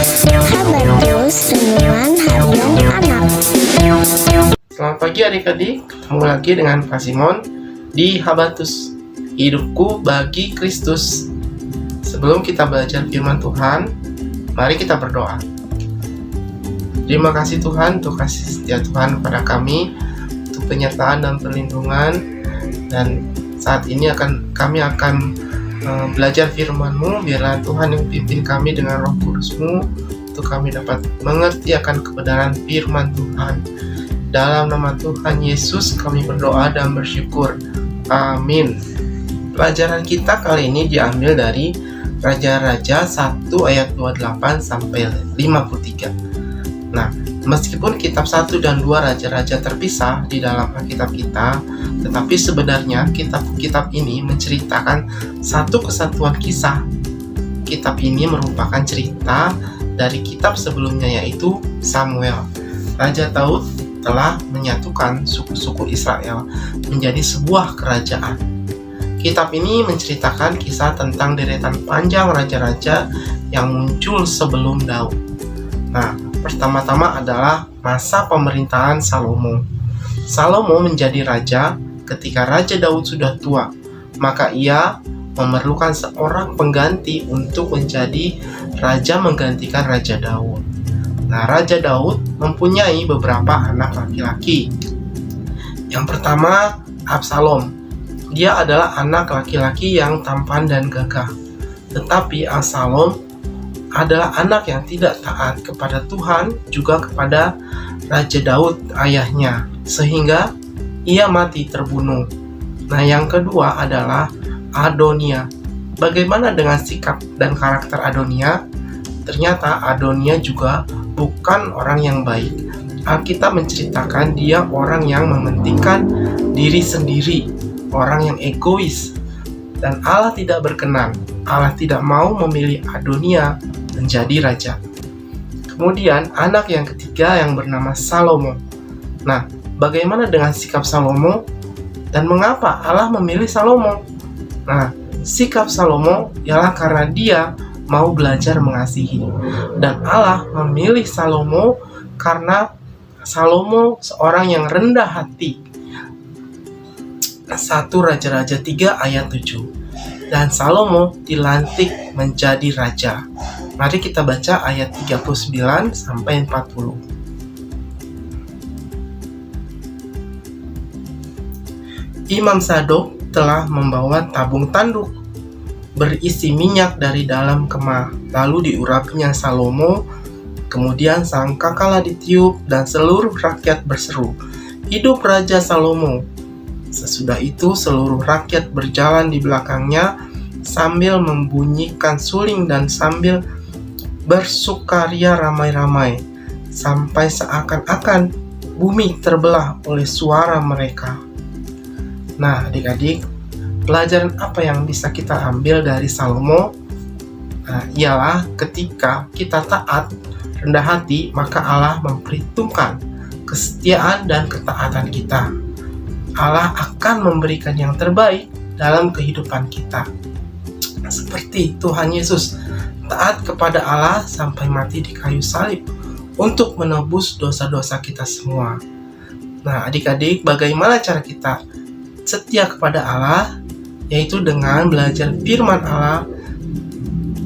Habatus Renungan Harian Anak. Selamat pagi adik-adik, ketemu lagi dengan Kak Simon di Habatus, hidupku bagi Kristus. Sebelum kita belajar firman Tuhan, mari kita berdoa. Terima kasih Tuhan untuk kasih setia Tuhan kepada kami, untuk penyertaan dan perlindungan. Dan saat ini kami akan belajar firman-Mu. Biarlah Tuhan yang pimpin kami dengan Roh Kudus-Mu, untuk kami dapat mengerti akan kebenaran firman Tuhan. Dalam nama Tuhan Yesus kami berdoa dan bersyukur. Amin. Pelajaran kita kali ini diambil dari Raja-Raja 1 ayat 28 sampai 53. Nah, meskipun kitab 1 dan 2 Raja-Raja terpisah di dalam Alkitab kita, tetapi sebenarnya kitab-kitab ini menceritakan satu kesatuan kisah. Kitab ini merupakan cerita dari kitab sebelumnya, yaitu Samuel. Raja Daud telah menyatukan suku-suku Israel menjadi sebuah kerajaan. Kitab ini menceritakan kisah tentang deretan panjang raja-raja yang muncul sebelum Daud. Nah, pertama-tama adalah masa pemerintahan Salomo. Salomo menjadi raja ketika Raja Daud sudah tua, maka ia memerlukan seorang pengganti untuk menjadi raja menggantikan Raja Daud. Nah, Raja Daud mempunyai beberapa anak laki-laki. Yang pertama, Absalom. Dia adalah anak laki-laki yang tampan dan gagah. Tetapi Absalom adalah anak yang tidak taat kepada Tuhan, juga kepada Raja Daud ayahnya, sehingga ia mati terbunuh. Nah, yang kedua adalah Adonia. Bagaimana dengan sikap dan karakter Adonia? Ternyata Adonia juga bukan orang yang baik. Alkitab menceritakan dia orang yang mementingkan diri sendiri, orang yang egois, dan Allah tidak berkenan. Allah tidak mau memilih Adonia menjadi raja. Kemudian anak yang ketiga yang bernama Salomo. Nah, bagaimana dengan sikap Salomo dan mengapa Allah memilih Salomo? Nah, sikap Salomo ialah karena dia mau belajar mengasihi, dan Allah memilih Salomo karena Salomo seorang yang rendah hati. 1 Raja-Raja 3 ayat 7. Dan Salomo dilantik menjadi raja. Mari kita baca ayat 39 sampai 40. Imam Sadok telah membawa tabung tanduk berisi minyak dari dalam kemah, lalu diurapinya Salomo. Kemudian sangkakala ditiup dan seluruh rakyat berseru, "Hidup Raja Salomo!" Sesudah itu seluruh rakyat berjalan di belakangnya sambil membunyikan suling dan sambil bersukaria ramai-ramai, sampai seakan-akan bumi terbelah oleh suara mereka. Nah, adik-adik, pelajaran apa yang bisa kita ambil dari Salomo? Ialah ketika kita taat, rendah hati, maka Allah memperhitungkan kesetiaan dan ketaatan kita. Allah akan memberikan yang terbaik dalam kehidupan kita. Seperti Tuhan Yesus taat kepada Allah sampai mati di kayu salib untuk menebus dosa-dosa kita semua. Nah, adik-adik, bagaimana cara kita setia kepada Allah? Yaitu dengan belajar firman Allah,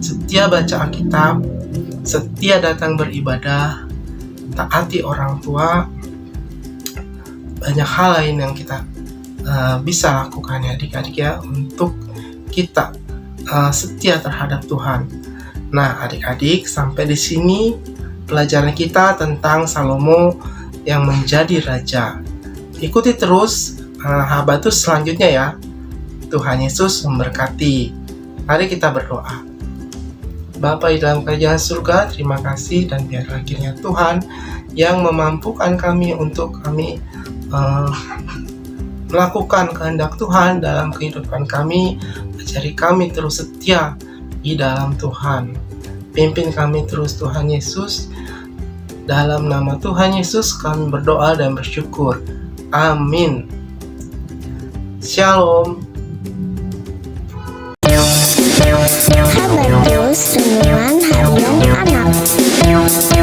setia baca Alkitab, setia datang beribadah, taati orang tua. Banyak hal lain yang kita bisa lakukan ya adik-adik ya, untuk kita setia terhadap Tuhan. Nah, adik-adik, sampai di sini pelajaran kita tentang Salomo yang menjadi raja. Ikuti terus Habatus selanjutnya ya. Tuhan Yesus memberkati. Mari kita berdoa. Bapa di dalam kerajaan surga, terima kasih, dan biarlah kiranya Tuhan yang memampukan kami untuk kami melakukan kehendak Tuhan dalam kehidupan kami. Ajari kami terus setia di dalam Tuhan. Pimpin kami terus Tuhan Yesus. Dalam nama Tuhan Yesus kami berdoa dan bersyukur. Amin. Shalom. Habatus Renungan Harian Anak. Anak.